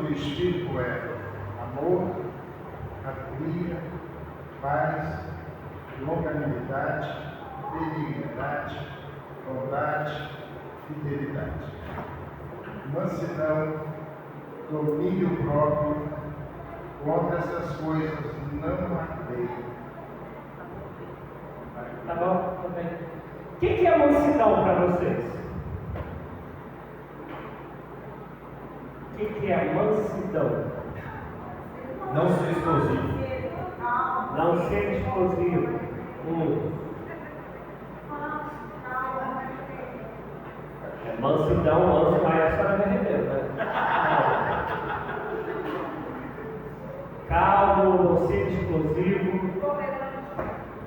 do Espírito é amor, alegria, paz, longanimidade, benignidade, bondade, fidelidade. Mansidão, domínio próprio, contra essas coisas não há lei. Tá bom? Tá bem. O que é mansidão para vocês? O que é mansidão? Não ser explosivo. Não ser explosivo. Mansidão, manso, mas a senhora vai render, né? Calmo, não ser explosivo,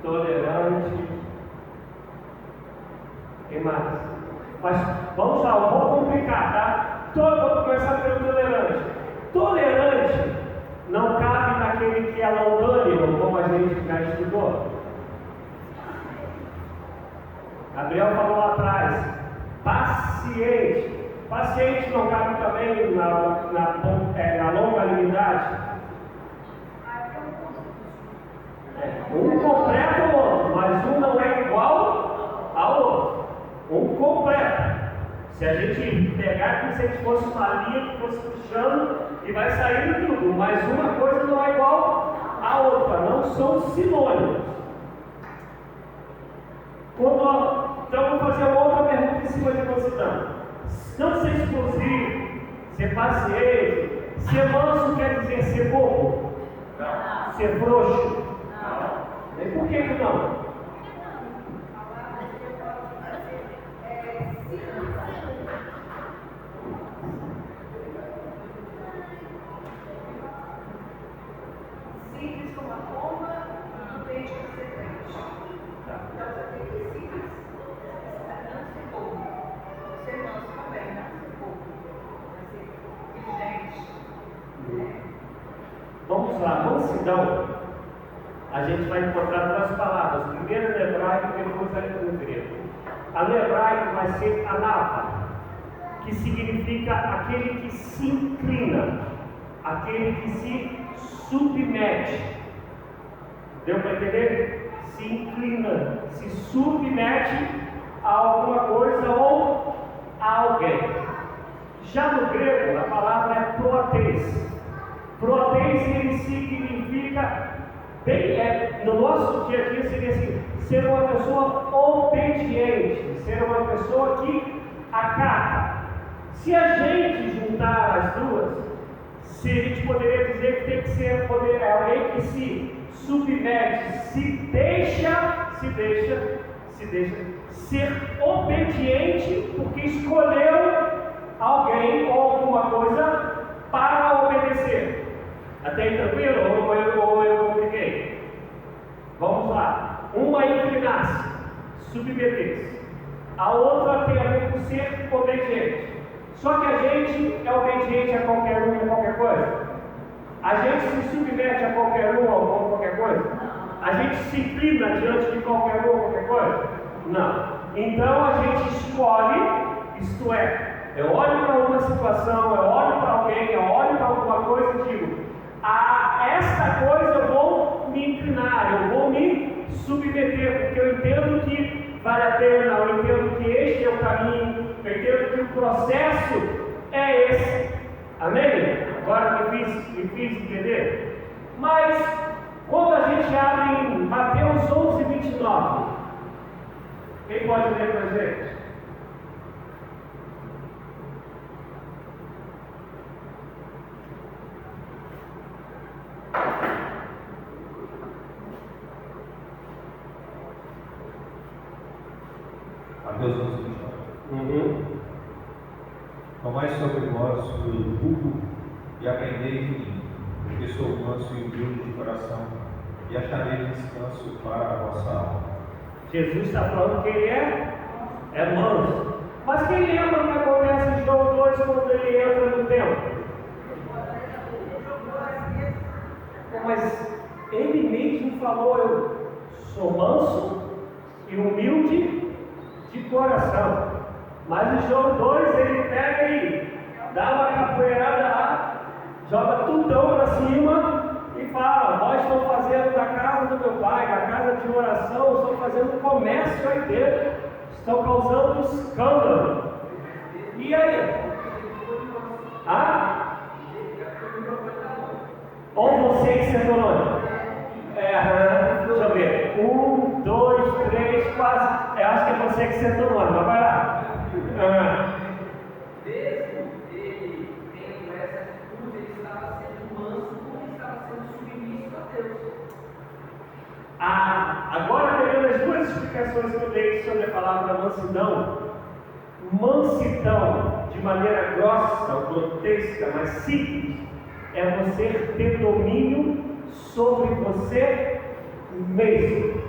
tolerante. Quem mais? Mas vamos lá, eu vou complicar, tá? Vou começar pelo tolerante. Tolerante não cabe naquele que é longânimo, como a gente já estudou. Gabriel falou lá atrás. Paciente. Paciente não cabe também na longanimidade. Um completa o outro, mas um não é igual ao outro. Um completa. Se a gente pegar como se fosse uma linha que fosse puxando e vai saindo tudo, mas uma coisa não é igual à outra, não são sinônimos. Então vou fazer uma outra pergunta em cima de mansidão. Não ser explosivo, ser paciente, ser manso quer dizer ser bobo? Não. Ser frouxo? Não. E por que não? Simples como a pomba, não tem de ser triste. Então você tem que ser simples, não ser bobo. Ser manso também, não ser bobo. Mas ser diligente. Vamos lá, mansidão. A gente vai encontrar duas palavras. Primeiro no hebraico e depois no grego. A no hebraico vai ser anava, que significa aquele que se inclina, aquele que se submete. Deu para entender? Se inclina, se submete a alguma coisa ou a alguém. Já no grego, a palavra é proates. Proates, ele significa, no nosso dia a dia, seria assim, ser uma pessoa obediente, ser uma pessoa que acata. Se a gente juntar as duas, se a gente poderia dizer que tem que ser alguém que se submete, se deixa ser obediente, porque escolheu alguém ou alguma coisa para obedecer. Até aí tranquilo? Ou eu compliquei? Vamos lá. Uma inclinar-se, submeter-se. A outra tem a ver com ser obediente. Só que a gente é obediente a qualquer um e a qualquer coisa. A gente se submete a qualquer um ou a qualquer coisa. A gente se inclina diante de qualquer um ou qualquer coisa. Não. Então a gente escolhe, isto é, eu olho para uma situação, eu olho para alguém, eu olho para alguma coisa e digo, a esta coisa eu vou me inclinar, eu vou me submeter, porque eu entendo que vale a pena, eu entendo que este é o caminho, eu entendo que o processo é esse. Amém? Agora me fiz entender? Mas, quando a gente abre em Mateus 11, 29, quem pode ler para a gente? Mateus 11, Tomai sobre vós o jugo e aprendei de mim, porque sou manso e humilde de coração, e acharei descanso para a vossa alma. Jesus está falando que ele é manso. Mas quem lembra o que acontece em João 2 quando ele entra no templo? Mas ele mesmo falou, eu sou manso e humilde de coração. Mas em João 2 ele pega e dá uma capoeirada lá joga tudão para cima e fala: nós estamos fazendo da casa do meu pai, da casa de oração, estão fazendo comércio aí dentro, estão causando escândalo. E aí? Ou você que sentou onde? Deixa eu ver. 1, 2, 3, quase. Eu acho que é você que sentou no ônibus, mas vai lá. Mesmo ele tendo essa atitude, ele estava sendo manso, porque estava sendo submisso a Deus. Agora, pegando as duas explicações que eu dei sobre a palavra mansidão, mansidão, de maneira grossa, grotesca, mas simples, é você ter domínio sobre você mesmo.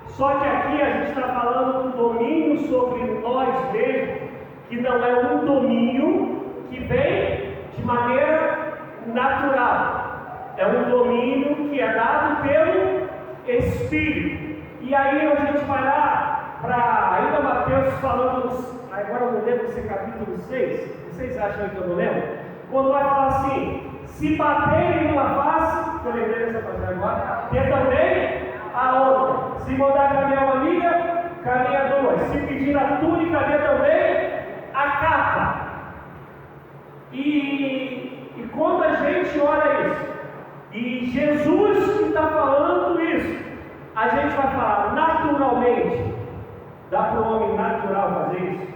Só que aqui a gente está falando do domínio sobre nós mesmos, que não é um domínio que vem de maneira natural, é um domínio que é dado pelo Espírito. E aí a gente vai lá para ainda Mateus falando, agora eu não lembro se é capítulo 6, vocês acham que eu não lembro? Quando vai falar assim: se baterem numa face, que eu lembrei dessa passagem agora, dê também a outra. Se mandar caminhar uma milha, caminha duas. Se pedir a túnica, dê também a capa. E quando a gente olha isso, e Jesus que está falando isso, a gente vai falar naturalmente. Dá para o homem natural fazer isso?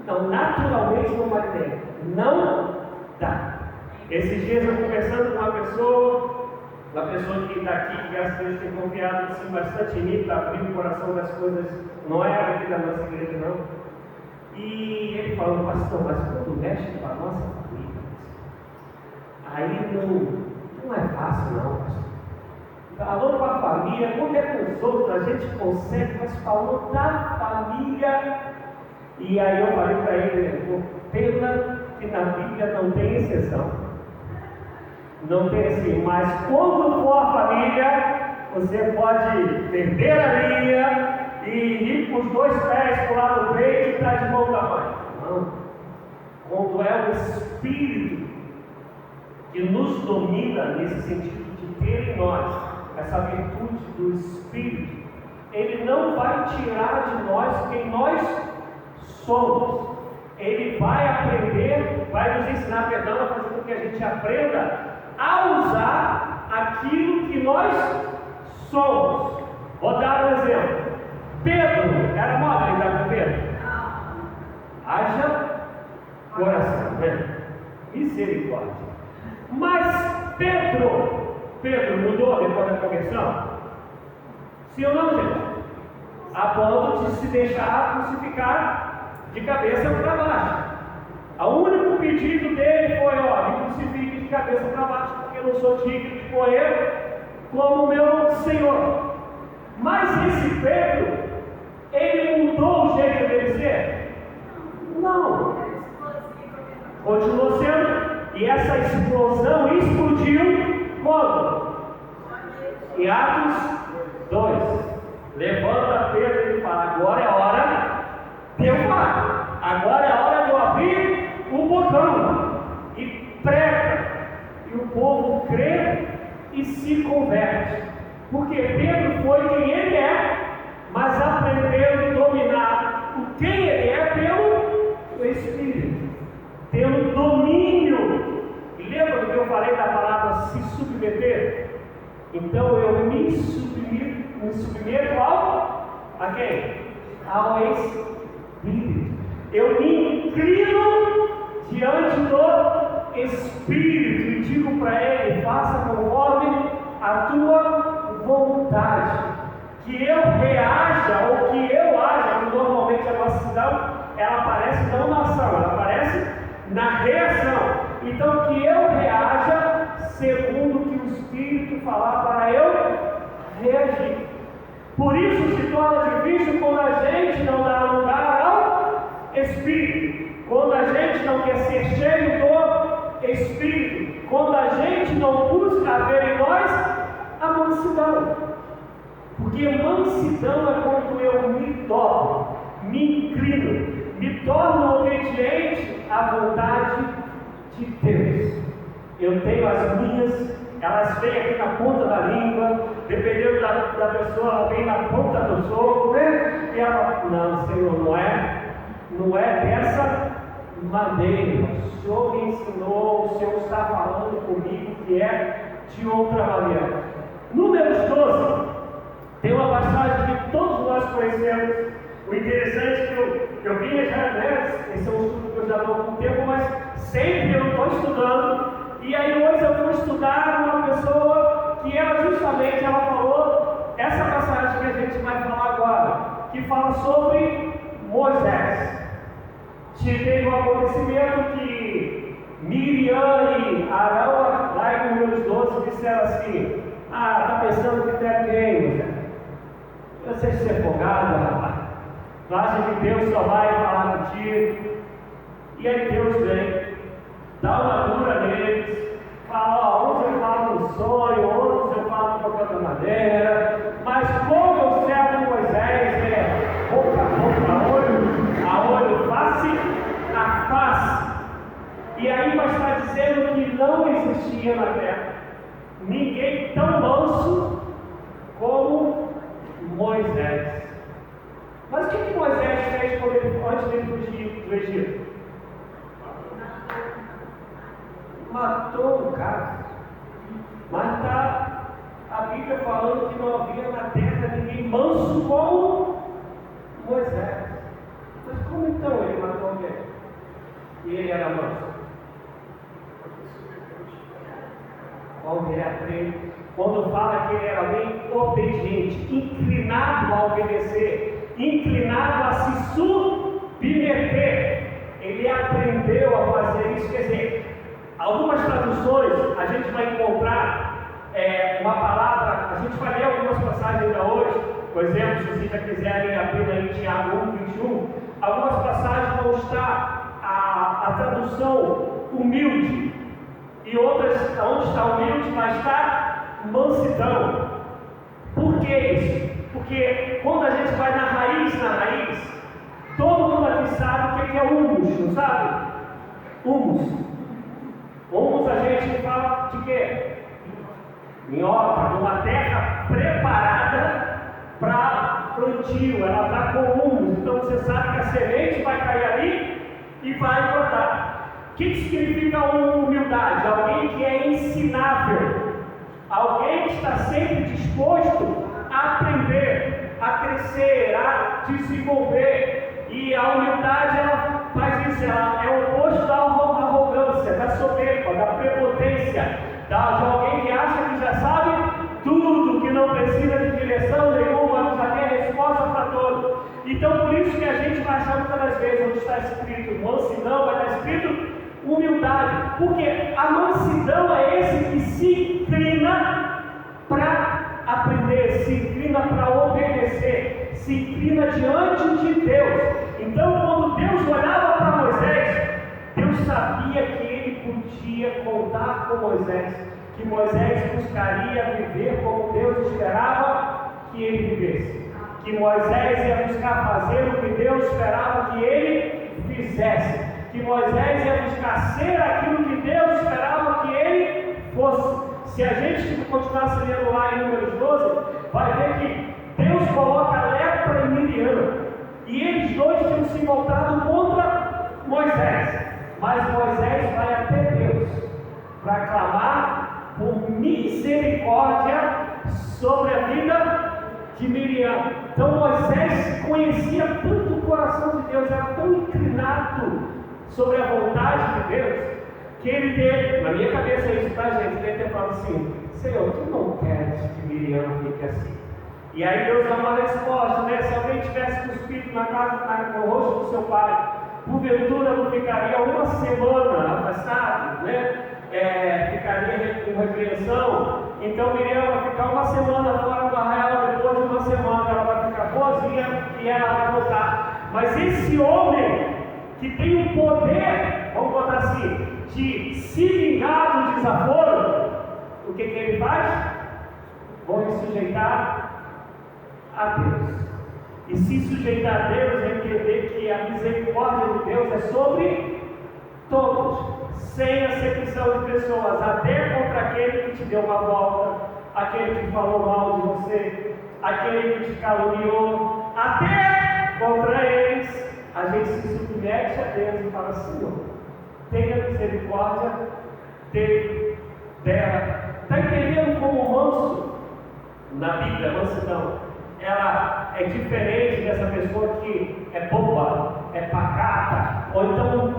Então, naturalmente não vai ter. Não dá. Esses dias eu conversando com uma pessoa que está aqui, que graças a Deus tem confiado assim, bastante em mim, para abrir o coração das coisas, não é aqui da nossa igreja não. E ele falou: pastor, mas quando mexe com a nossa família, aí não é fácil não, pastor. Falou com a família, quando é com os outros a gente consegue, mas falou da família. E aí eu falei para ele: pena que na Bíblia não tem exceção. Não tem assim, mas quando for a família, você pode perder a linha e ir com os dois pés para o lado do peito e estar de bom tamanho. Não. Quando é o Espírito que nos domina, nesse sentido de ter em nós essa virtude do Espírito, Ele não vai tirar de nós quem nós somos. Ele vai aprender, vai nos ensinar, perdão, a fazer com que a gente aprenda a usar aquilo que nós somos. Vou dar um exemplo. Pedro, era mole lidar com Pedro? Haja coração, né? Misericórdia. Mas Pedro mudou depois da conversão? Sim ou não, gente? A ponto de se deixar crucificar de cabeça para baixo. O único pedido dele foi: me crucifique de cabeça para baixo, porque eu não sou digno de morrer como meu Senhor. Mas esse Pedro, ele mudou o jeito dele ser? Não. Continuou sendo. E essa explosão explodiu quando? Em Atos 2. Levanta Pedro e fala: agora é hora de eu falar. Agora é hora de eu abrir o botão. E prega. E o povo crê e se converte. Porque Pedro foi quem ele é, mas aprendeu a dominar o quem ele é pelo Espírito, pelo domínio. E lembra do que eu falei da palavra se submeter? Então eu me submeto a quem? Ao Espírito. Eu me inclino diante do Espírito e digo para ele: faça conforme a tua vontade. Que eu reaja ou que eu haja. Normalmente a nossa ação, ela aparece não na ação, ela aparece na reação. Então que eu reaja segundo o que o Espírito falar para eu reagir. Por isso se torna difícil quando a gente não dá lugar ao Espírito, quando a gente não quer ser cheio do Espírito, quando a gente não busca ver em nós a mansidão. Porque mansidão é quando eu me dobro, me inclino, me torno obediente à vontade de Deus. Eu tenho as minhas, elas vêm aqui na ponta da língua, dependendo da pessoa, ela vem na ponta do soco, né? E ela, não, Senhor, não é dessa maneira. O Senhor me ensinou, o Senhor está falando comigo que é de outra maneira. Números 12, tem uma passagem que todos nós conhecemos. O interessante é que eu vinha já, né? Esse é um estudo que eu já dou há algum tempo, mas sempre eu estou estudando. E aí hoje eu vou estudar uma pessoa que ela falou essa passagem que a gente vai falar agora, que fala sobre Moisés. Teve um acontecimento que Miriam e Arão, lá em Números 12, disseram assim: tá pensando que tu é quem, Moisés? Eu sei ser folgado, rapaz. Tu acha que Deus só vai falar contigo? E aí Deus vem, dá uma dura neles, fala, uns eu falo no sonho, outros eu falo de qualquer maneira, mas como eu servo Moisés boca a boca, a olho, face a face. E aí vai estar dizendo que não existia na terra ninguém tão manso como Moisés. Mas o que Moisés fez antes de fugir do Egito? Matou o cara. Mas está a Bíblia falando que não havia na terra ninguém manso como Moisés. Mas como então ele matou alguém? E ele era manso? Quando fala que ele era alguém obediente, inclinado a obedecer, inclinado a se submeter, ele aprendeu a fazer isso. Quer dizer, algumas traduções a gente vai encontrar uma palavra, a gente vai ler algumas passagens ainda hoje, por exemplo, se vocês já quiserem abrir aí Tiago 1:21, algumas passagens vão estar a tradução humilde, e outras, onde está humilde, vai estar mansidão. Por que isso? Porque quando a gente vai na raiz, todo mundo aqui sabe o que é humus, não sabe? Humus. Humus a gente fala de quê? Minhoca, numa terra preparada para plantio, ela está com humus, então você sabe que a semente vai cair ali e vai brotar. O que significa humildade? Alguém que é ensinável, alguém que está sempre disposto a aprender, a crescer, a desenvolver. E a humildade, ela faz isso, ela é o oposto da arrogância, da soberba, da prepotência, de alguém que acha que já sabe tudo, que não precisa de direção nenhuma, que já tem a resposta para tudo. Então, por isso que a gente vai achar muitas das vezes onde está escrito mansidão, vai estar escrito humildade, porque a mansidão é esse que se inclina para aprender, se inclina para obedecer, se inclina diante de Deus. Então, quando Deus olhava para Moisés, Deus sabia que ele podia contar com Moisés, que Moisés buscaria viver como Deus esperava que ele vivesse, que Moisés ia buscar fazer o que Deus esperava que ele fizesse, que Moisés ia buscar ser aquilo que Deus esperava que ele fosse. Se a gente continuasse lendo lá em Números 12, vai ver que Deus coloca lepra em Miriam, e eles dois tinham se voltado contra Moisés, mas Moisés vai até Deus para clamar por misericórdia sobre a vida de Miriam. Então Moisés conhecia tanto o coração de Deus, era tão inclinado sobre a vontade de Deus, que ele teve, na minha cabeça isso, tá gente, ele deve ter falado assim: Senhor, tu não queres que Miriam fique assim? E aí Deus dá uma resposta, né? Se alguém tivesse cuspido na casa, no rosto do seu pai, porventura não ficaria uma semana afastado, né? Ficaria com repreensão. Então Miriam vai ficar uma semana fora do arraial, depois de uma semana ela vai ficar boazinha e ela vai voltar. Mas esse homem que tem o poder, vamos botar assim, de se vingar do desaforo, o que ele faz? Vou me sujeitar a Deus. E se sujeitar a Deus é entender que a misericórdia de Deus é sobre todos, sem acepção de pessoas, até contra aquele que te deu uma volta, aquele que falou mal de você, aquele que te caluniou, até contra eles, a gente se submete a Deus e fala: Senhor, tenha misericórdia dela. Está entendendo como o manso na Bíblia, mansidão, ela é diferente dessa pessoa que é boba, é pacata, ou então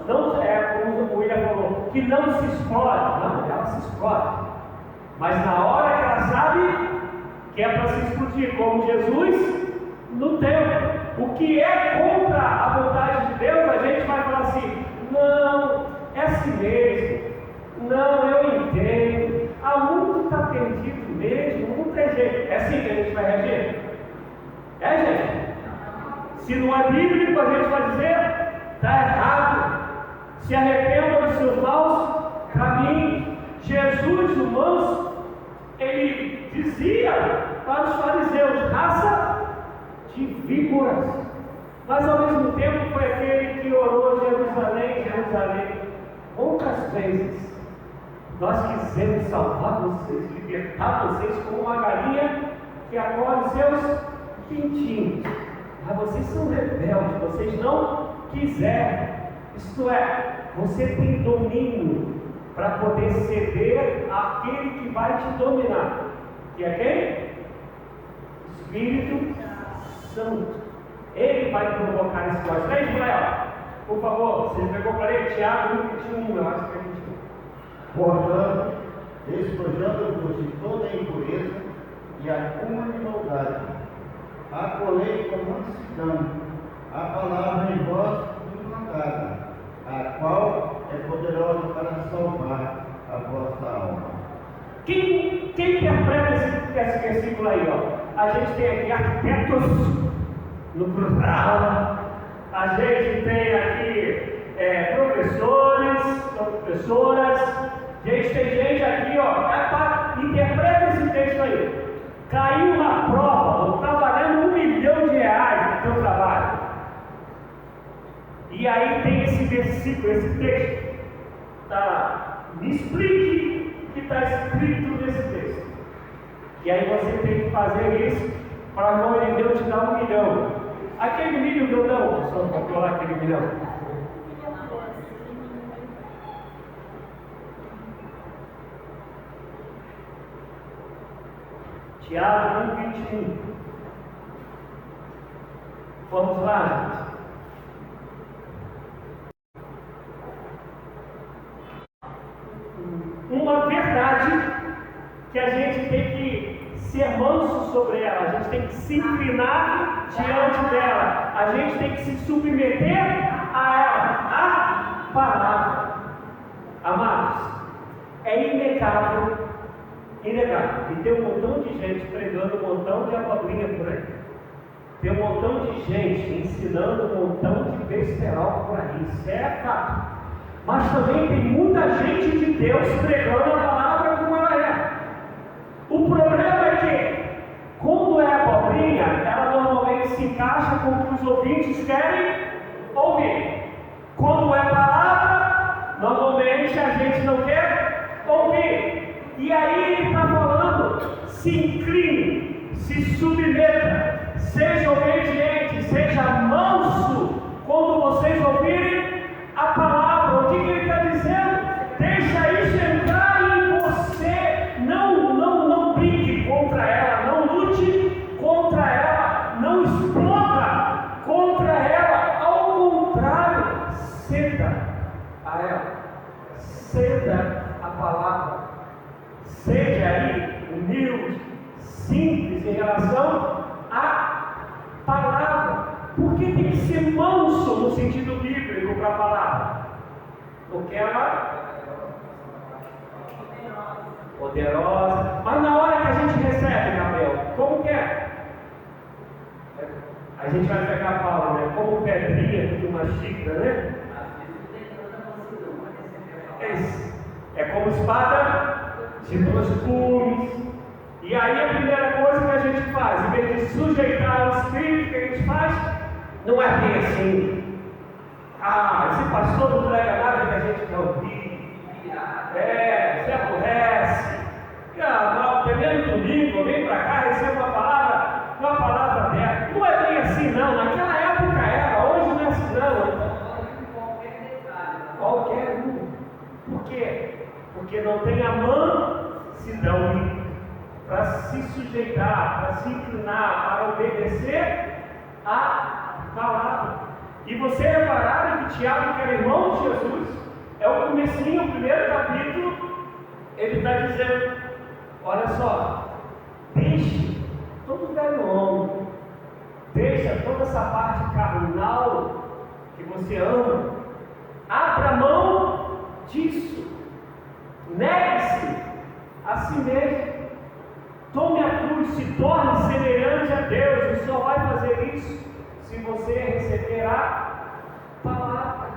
não é como o William falou, que não se explode. Não, ela se explode, mas na hora que ela sabe que é para se explodir, como Jesus no templo. O que é contra a vontade de Deus, a gente vai falar assim: não, é assim mesmo, não, eu entendo, há muito está perdido mesmo, não tem jeito. É assim que a gente vai reagir? É, gente? Se não é bíblico, a gente vai dizer: está errado, se arrependa dos seus maus caminhos. Jesus, o manso, ele dizia para os fariseus: raça de víboras, mas ao mesmo tempo foi aquele que orou: Jerusalém, Jerusalém, poucas vezes nós quisemos salvar vocês, libertar vocês como uma galinha que acolhe seus pintinhos, mas vocês são rebeldes, vocês não quiseram. Isto é, você tem domínio para poder ceder àquele que vai te dominar, que é quem? Espírito Santo. Ele vai provocar esse negócio. Vem, Israel, por favor, você pegou para ele Tiago 21, eu acho que é 21. Portanto, despojando-vos de toda a impureza e acúmulo de maldade, acolhei com mansidão a palavra em vós implantada, a qual é poderosa para salvar a vossa alma. Quem interpreta esse versículo aí? Ó? A gente tem aqui arquitetos no plural, a gente tem aqui professoras, a gente tem gente aqui, ó, interpreta esse texto aí. Caiu na prova, está valendo R$1 milhão no teu trabalho. E aí tem esse versículo, esse texto. Tá, me explique o que está escrito nesse texto. E aí você tem que fazer isso para a mão de Deus te dar R$1 milhão. Aquele milho não, só comprou lá aquele milhão. Tiago 1:21. Vamos lá, gente. Uma verdade que a gente tem que ser manso sobre ela, a gente tem que se inclinar diante dela, a gente tem que se submeter a ela, a palavra. Amados, é inegável, e tem um montão de gente pregando um montão de abobrinha por aí, tem um montão de gente ensinando um montão de besterol por aí, isso é fato. Mas também tem muita gente de Deus pregando a palavra como ela é. O problema é que, quando é abobrinha, ela normalmente se encaixa com o que os ouvintes querem ouvir. Quando é palavra, normalmente a gente não quer ouvir. E aí ele está falando: se incline, se submeta, seja obediente, seja manso quando vocês ouvirem a palavra. O que ele está dizendo? Deixa isso entrar em você. Não brigue contra ela, não lute contra ela, não exploda contra ela. Ao contrário, ceda a ela, ceda a palavra. Seja aí humilde, simples em relação à palavra. Porque tem que ser manso no sentido bíblico para a palavra. Porque ela poderosa. Mas na hora que a gente recebe, Gabriel, como que é? A gente vai pegar a palavra, né? Como pedrinha de uma xícara, né? É como espada de 2 gumes. E aí a primeira coisa que a gente faz, em vez de sujeitar o Espírito, que a gente faz, não é bem assim. Ah, esse pastor não prega nada que a gente quer ouvir. Se aborrece. Primeiro domingo, vem para cá, recebe uma palavra dela. Não é bem assim não, naquela época era, hoje não é assim não. Qualquer um. Por quê? Porque não tem a mansidão para se sujeitar, para se inclinar, para obedecer a palavra. E você repararam que Tiago, que era irmão de Jesus, é o comecinho, o primeiro capítulo, ele está dizendo, olha só, deixe todo velho homem, deixa toda essa parte carnal que você ama, abra mão disso, negue-se a si mesmo, tome a cruz, se torne semelhante a Deus, e só vai fazer isso se você receber a palavra,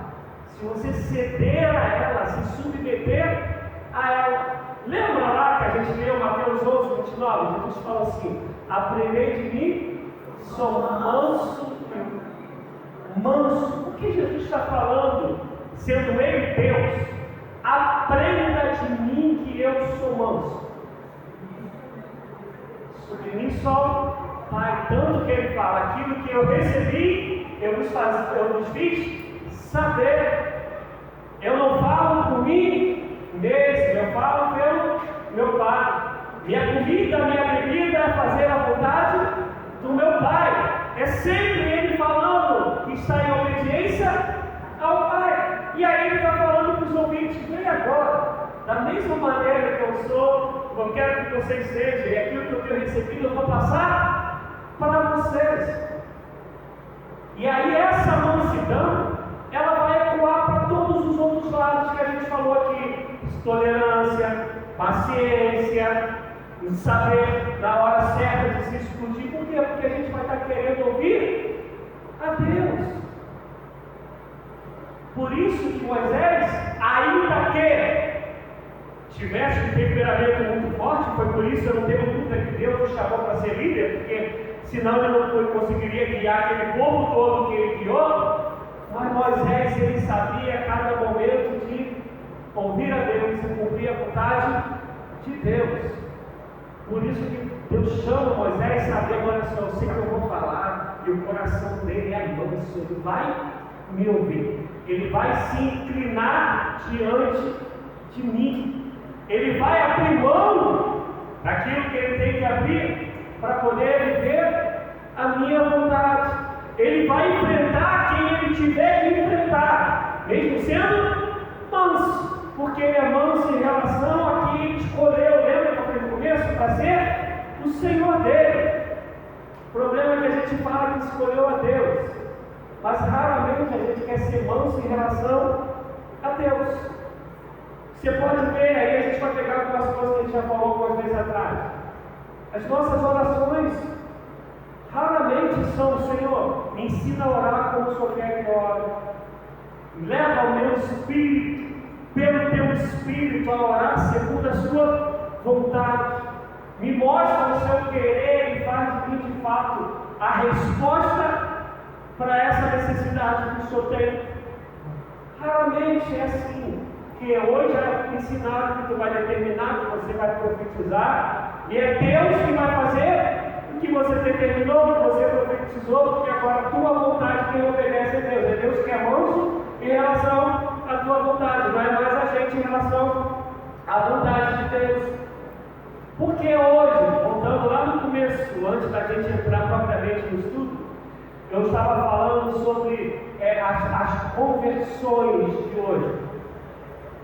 se você ceder a ela, se submeter a ela. Lembra lá que a gente leu Mateus 11, 29? Jesus fala assim: aprendei de mim, sou manso. O que Jesus está falando, sendo Ele Deus? Aprenda de mim que eu sou manso. Sobre mim só Pai, tanto que Ele fala, aquilo que eu recebi, eu vos fiz saber. Eu não falo por mim mesmo, eu falo pelo meu Pai. Minha comida, minha bebida é fazer a vontade do meu Pai. É sempre Ele falando que está em obediência ao Pai. E aí Ele está falando para os ouvintes: vem agora, da mesma maneira que eu sou, eu quero que vocês sejam, e aquilo que eu tenho recebido eu vou passar para vocês. E aí essa mansidão, ela vai ecoar para todos os outros lados que a gente falou aqui: tolerância, paciência, saber na hora certa de se explodir. Por quê? Porque a gente vai estar querendo ouvir a Deus. Por isso que Moisés, ainda que tivesse um temperamento muito forte, foi por isso eu não tenho dúvida que Deus o chamou para ser líder, porque senão ele não conseguiria guiar aquele povo todo que ele guiou. Mas Moisés, ele sabia a cada momento de ouvir a Deus e cumprir a vontade de Deus. Por isso que Deus chama Moisés, sabendo: olha só, eu sei que eu vou falar, e o coração dele é manso, ele vai me ouvir, ele vai se inclinar diante de mim, ele vai abrir mão daquilo que ele tem que abrir para poder viver a minha vontade. Ele vai enfrentar quem ele tiver que enfrentar, mesmo sendo manso, porque ele é manso em relação a quem ele escolheu. Lembra que eu falei no começo? Para ser o Senhor dele. O problema é que a gente fala que escolheu a Deus, mas raramente a gente quer ser manso em relação a Deus. Você pode ver, aí a gente vai pegar algumas coisas que a gente já falou algumas vezes atrás. As nossas orações raramente são: Senhor, me ensina a orar como o Senhor quer que eu ore. Leva o meu espírito, pelo teu espírito, a orar segundo a sua vontade. Me mostra o seu querer e faz de mim de fato a resposta para essa necessidade que o Senhor tem. Raramente é assim, que hoje é ensinado que tu vai determinar, que você vai profetizar, e é Deus que vai fazer o que você determinou, que você profetizou, porque agora a tua vontade quem obedece é Deus. É Deus que é manso em relação à tua vontade, não é mais a gente em relação à vontade de Deus. Porque hoje, voltando lá no começo, antes da gente entrar propriamente no estudo, eu estava falando sobre as conversões de hoje.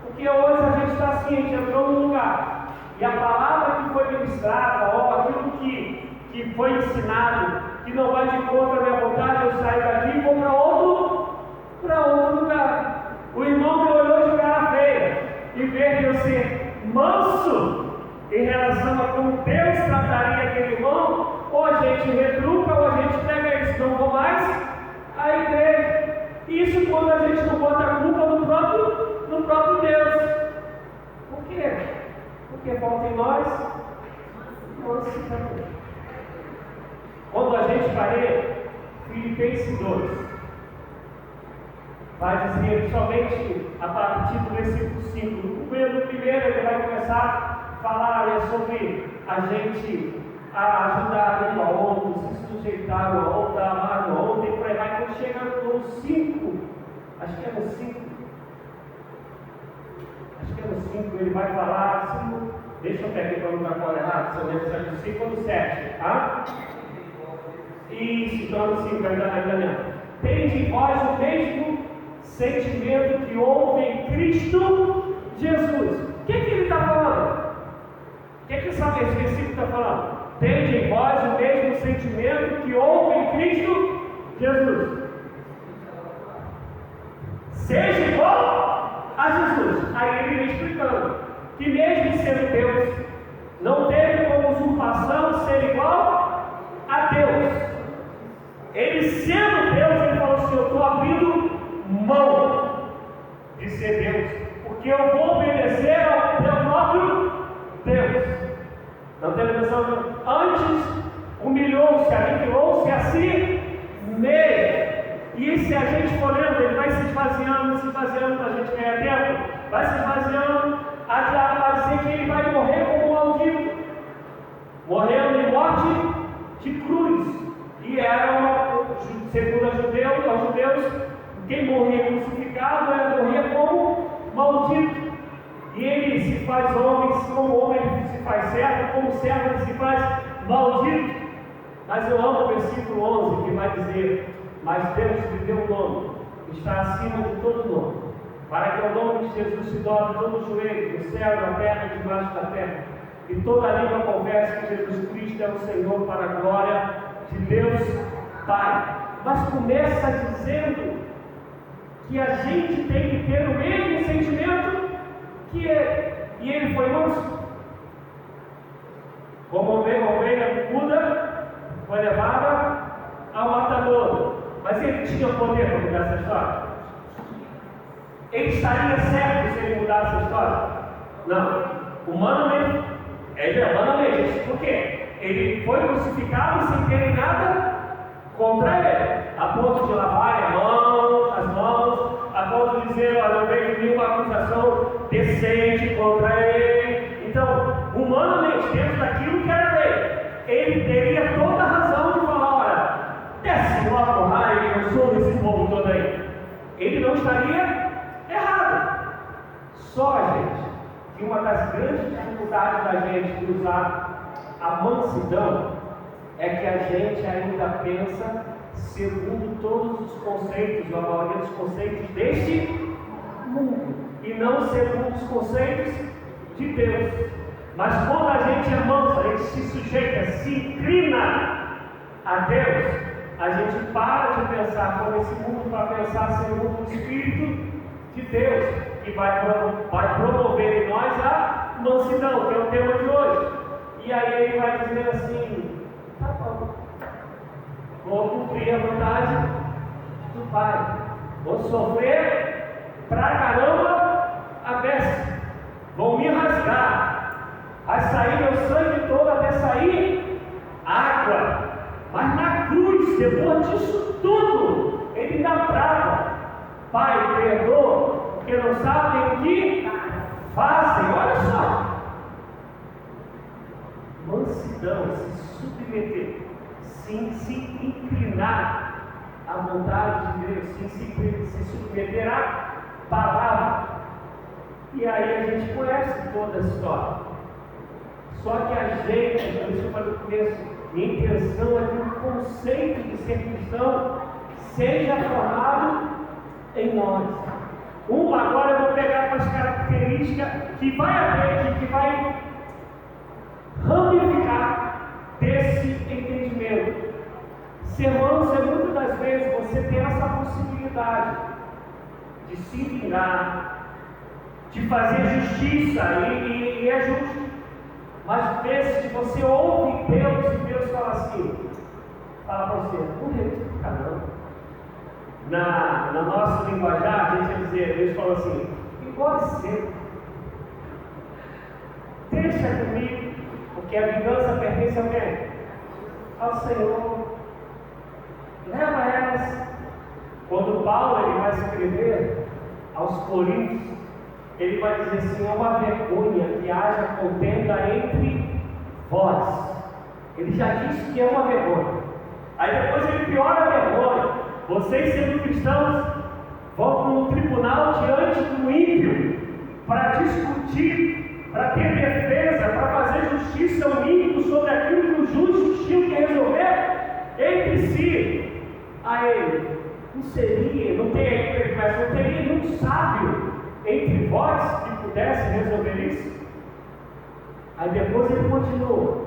Porque hoje a gente está assim, a gente entrou num lugar, e a palavra que foi ministrada, ou aquilo que foi ensinado, que não vai de contra a minha vontade, eu saio daqui e vou para outro lugar. O irmão me olhou de cara feia, e ver eu ser manso em relação a como Deus trataria aquele irmão, ou a gente retruca, ou a gente pega isso, não vou mais à igreja. Isso quando a gente não bota a culpa no próprio Deus. Por quê? Porque falta em nós mansidão. Quando a gente vai ler Filipenses 2, vai dizer somente a partir do versículo 5. No primeiro ele vai começar a falar sobre a gente ajudar um ao outro, se sujeitar um ao outro, amar um ao outro, e por aí vai. Quando chega no 5, acho que é no 5, ele vai falar, deixa eu pegar para não dar cola errada, se eu devo ser no 5 ou no 7, tá? Isso, então no 5, ainda não. Tende em vós o mesmo sentimento que houve em Cristo Jesus. O que ele está falando? O que esse versículo está falando? Tende em vós o mesmo sentimento que houve em Cristo Jesus. Seja igual a Jesus. Aí ele vem explicando que mesmo sendo Deus, não teve como usurpação ser igual a Deus. Ele sendo Deus, ele falou assim: eu estou abrindo mão de ser Deus, porque eu vou obedecer ao meu próprio Deus. Não tem noção? Antes humilhou-se, aniquilou-se a si mesmo. E se a gente for lendo, ele vai se esvaziando para a gente ganhar tempo, vai se esvaziando a dizer que ele vai morrer como um maldito, morrendo em morte de cruz. E era, segundo aos judeus, quem morria crucificado morria como maldito. E ele se faz homem, como homem ele se faz servo, como servo ele se faz maldito. Mas eu amo o versículo 11, que vai dizer: mas Deus lhe deu um nome, está acima de todo nome, para que ao nome de Jesus se dobre todo o joelho, no céu, na terra e debaixo da terra, e toda língua confesse que Jesus Cristo é o Senhor, para a glória de Deus Pai. Mas começa dizendo que a gente tem que ter o mesmo sentimento que ele. E ele foi manso. Como ovelha muda, foi levada ao matador. Mas ele tinha poder para mudar essa história? Ele estaria certo se ele mudasse a história? Não. Humanamente, humanamente. Por quê? Ele foi crucificado sem ter nada contra ele, a ponto de lavar as mãos, a ponto de dizer: olha, não vejo nenhuma acusação decente contra ele. Então, humanamente, dentro daquilo que era dele, ele teria toda a razão de falar: olha, desce logo o raio que eu sou desse povo todo aí. Ele não estaria errado. Só, gente, que uma das grandes dificuldades da gente de usar a mansidão é que a gente ainda pensa segundo todos os conceitos, ou a maioria dos conceitos deste mundo, e não segundo os conceitos de Deus. Mas quando a gente é manso, a gente se sujeita, se inclina a Deus, a gente para de pensar como esse mundo, para pensar segundo o Espírito de Deus, que vai promover em nós a mansidão, que é o tema de hoje. E aí ele vai dizer assim: tá bom, vou cumprir a vontade do Pai, vou sofrer pra caramba a besta, vão me rasgar, vai sair meu sangue todo até sair água. Mas na cruz, depois disso tudo, ele dá brava: Pai, perdoa, porque não sabem o que fazem. Olha só, mansidão, se submeter, sim, se inclinar à vontade de Deus, sim, se submeter à palavra. E aí a gente conhece toda a história. Só que a gente, por isso que eu falei no começo, minha intenção é que o conceito de ser cristão seja formado em nós. Agora eu vou pegar umas características que vai haver, que vai ramificar desse entendimento. Ser manso é muitas das vezes você ter essa possibilidade de se vingar, de fazer justiça, e é justo. Mas vezes você ouve Deus e Deus fala assim, fala para você: não é caramba. Na nossa linguajar, a gente vai dizer, Deus fala assim: igual a você, deixa comigo, Porque a vingança pertence a quem? Ao Senhor. Leva elas. Quando Paulo ele vai escrever aos Coríntios, ele vai dizer assim: é uma vergonha que haja contenda entre vós. Ele já disse que é uma vergonha. Aí depois ele piora a vergonha. Vocês, sendo cristãos, vão para um tribunal diante do ímpio para discutir, para ter defesa, para fazer justiça ao ímpio sobre aquilo que os justos tinham que resolver entre si. Aí não teria nenhum sábio entre vós que pudesse resolver isso? Aí depois ele continua.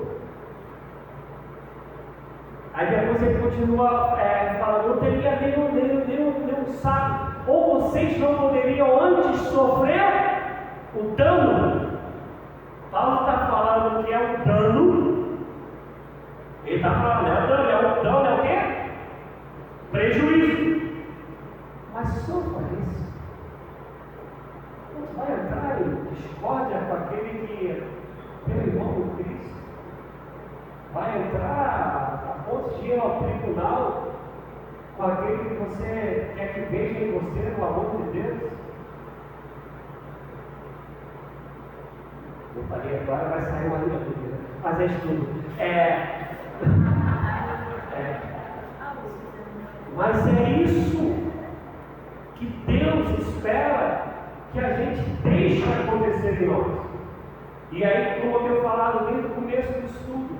Falando, não teria nenhum sábio. Ou vocês não poderiam antes sofrer o dano? Paulo está falando que é um dano. Ele está falando, o dano é o quê? Prejuízo. Mas sofra isso. Não vai entrar em discórdia com aquele que é teu irmão em Cristo. Vai entrar a ponto de ir ao tribunal com aquele que você quer que veja em você no amor de Deus. Eu falei agora, vai sair uma linha dúvida, mas é estudo. Mas é isso que Deus espera que a gente deixe acontecer em nós. E aí, como eu tenho falado desde o começo do estudo,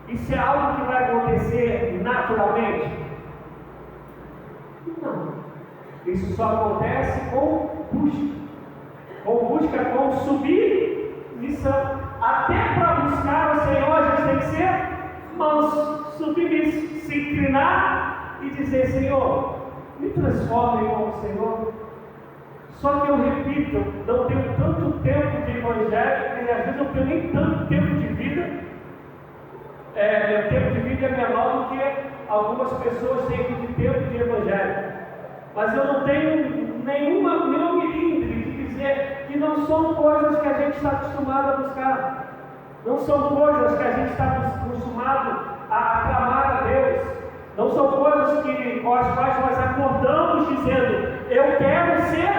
isso é algo que vai acontecer naturalmente? Não. Isso só acontece com busca. Com submissão. Até para buscar o Senhor, a gente tem que ser manso, submisso, se inclinar e dizer: Senhor, me transforme como Senhor. Só que eu repito, eu não tenho tanto tempo de evangelho, e às vezes eu não tenho nem tanto tempo de vida. Meu tempo de vida é menor do que algumas pessoas têm de tempo de evangelho. Mas eu não tenho nenhum milímetro de dizer que não são coisas que a gente está acostumado a buscar. Não são coisas que a gente está acostumado a clamar a Deus. Não são coisas com as quais nós acordamos dizendo: eu quero ser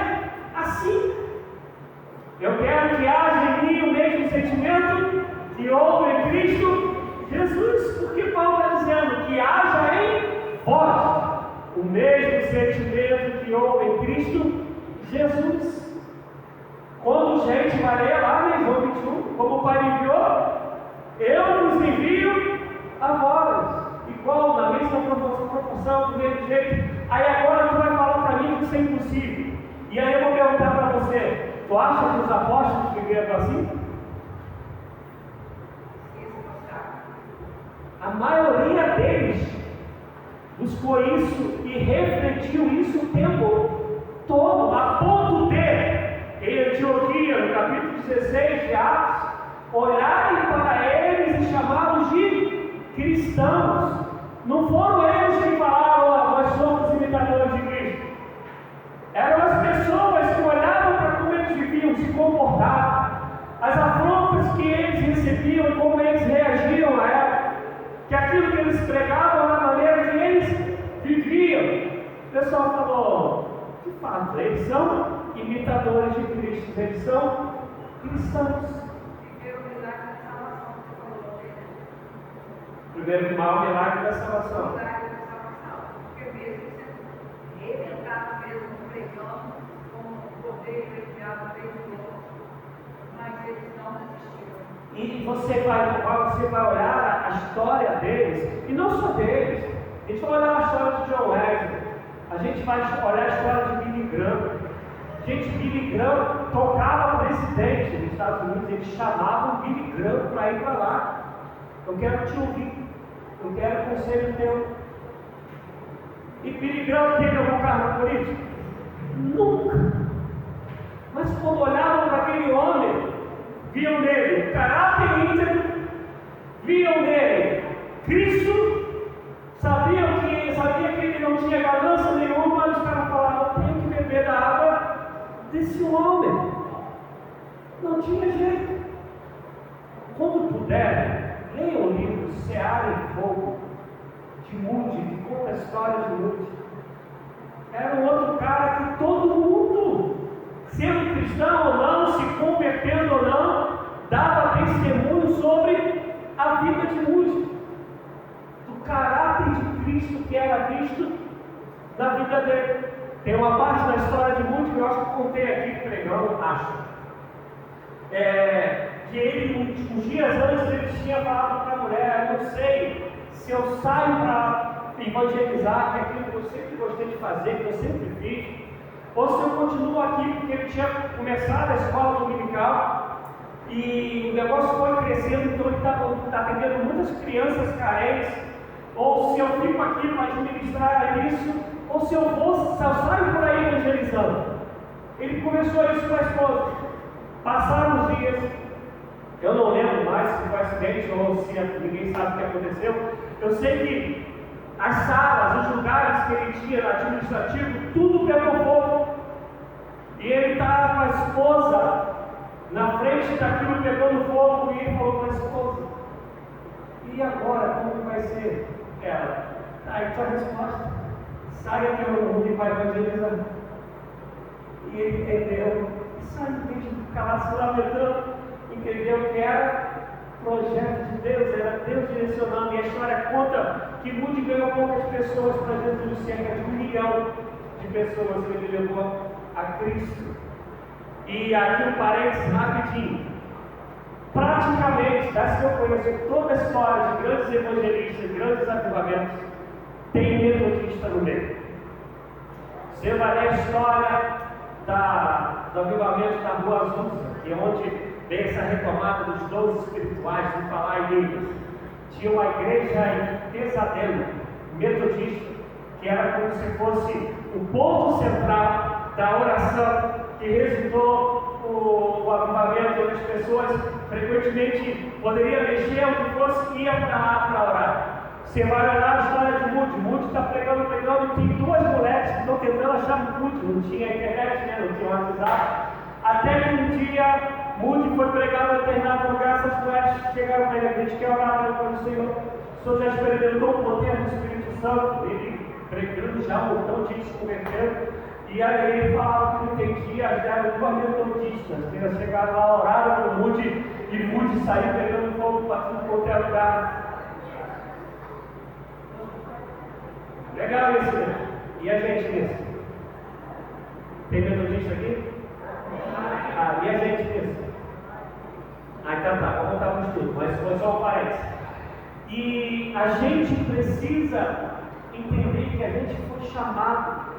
assim. Eu quero que haja em mim o mesmo sentimento que houve em Cristo Jesus. Porque Paulo está dizendo que haja em vós o mesmo sentimento que houve em Cristo Jesus. Quando gente vai ler lá em João 21, como o Pai enviou, eu vos envio a vós. Igual, na mesma proporção, do mesmo jeito. Aí agora tu vai falar para mim que isso é impossível. E aí eu vou perguntar para você: tu acha que os apóstolos viveram assim? A maioria deles buscou isso e refletiu isso o tempo todo, a ponto de, em Antioquia, no capítulo 16 de Atos, olharem para eles e chamá-los de cristãos. Não foram eles que falaram: nós somos imitadores de Cristo. Eram as pessoas que olhavam para como eles viviam, se comportavam, as afrontas que eles recebiam e como eles reagiam a elas, que aquilo que eles pregavam era a maneira que eles viviam. O pessoal falou: de fato, eles são imitadores de Cristo, eles são cristãos. Primeiro maior milagre da salvação. Porque mesmo ele estava mesmo pregando com o poder enviado pelo outro, mas eles não resistiram. E você vai olhar a história deles, e não só deles. A gente vai olhar a história de John Wesley, a gente vai olhar a história de Billy Graham. Gente, Billy Graham tocava presidente dos Estados Unidos, eles chamavam Billy Graham para ir para lá. Eu quero te ouvir, eu quero conselho teu. E Billy Graham teve algum cargo político? Nunca. Mas quando olhavam para aquele homem, viam nele caráter íntegro, viam nele Cristo, sabia que ele não tinha ganância nenhuma, os caras falavam: eu tenho que beber da água desse homem. Não tinha jeito. Quando puder, fogo de Moody, que conta a história de Moody. Era um outro cara que todo mundo, sendo cristão ou não, se convertendo ou não, dava testemunho sobre a vida de Moody, do caráter de Cristo que era visto na vida dele. Tem uma parte da história de Moody que eu acho que contei aqui pregando, acho. Que ele, uns dias antes, ele tinha falado para a mulher: eu não sei se eu saio para evangelizar, que é aquilo que eu sempre gostei de fazer, que eu sempre fiz, ou se eu continuo aqui, porque ele tinha começado a escola dominical e o negócio foi crescendo, então ele está atendendo muitas crianças carentes, ou se eu fico aqui para administrar isso, ou se eu saio por aí evangelizando. Ele começou isso com a esposa. Passaram os dias, eu não lembro mais se foi acidente ou se ninguém sabe o que aconteceu. Eu sei que as salas, os lugares que ele tinha no administrativo, tudo pegou fogo. E ele estava com a esposa na frente daquilo pegando fogo, e ele falou para a esposa: e agora, como vai ser? Ela: aí tua resposta, saia pelo mundo e vai evangelizar. E ele entendeu, e saiu mesmo, calado, se lamentando, entendeu que era projeto de Deus, era Deus direcionando. E a história conta que Moody ganhou poucas pessoas para Jesus, cerca de 1 milhão de pessoas que ele levou a Cristo. E aqui um parênteses rapidinho. Praticamente, das que eu conheço, toda a história de grandes evangelistas, grandes avivamentos, tem metodista no meio. Você vai ler a história do avivamento da Rua Azusa, que é onde veio essa retomada dos dons espirituais, de falar em línguas. Tinha uma igreja em Pesadelo, metodista, que era como se fosse o ponto central da oração, que resultou o avivamento, onde as pessoas frequentemente poderiam mexer o que fosse e iam para lá para orar. Você vai olhar a história de Moody. Moody está pregando, e tem 2 mulheres que estão tentando achar Moody. Não tinha internet, né? Não tinha WhatsApp. Até que um dia Moody foi pregar em determinado lugar, essas mulheres chegaram para ele: a gente quer orar pelo Senhor. O Senhor já experimentou o poder do Espírito Santo. Ele pregando já um montão de gente se convertendo. E aí ele falava que não entendia, eram 2 metodistas. Eles chegaram lá, oraram para o Moody, e Moody saiu pegando fogo para tudo quanto é lugar. Legal isso, né? E a gente nisso? Tem metodista aqui? E a gente nisso? Então tá, vamos voltar para o estudo, mas foi só um parênteses. E a gente precisa entender que a gente foi chamado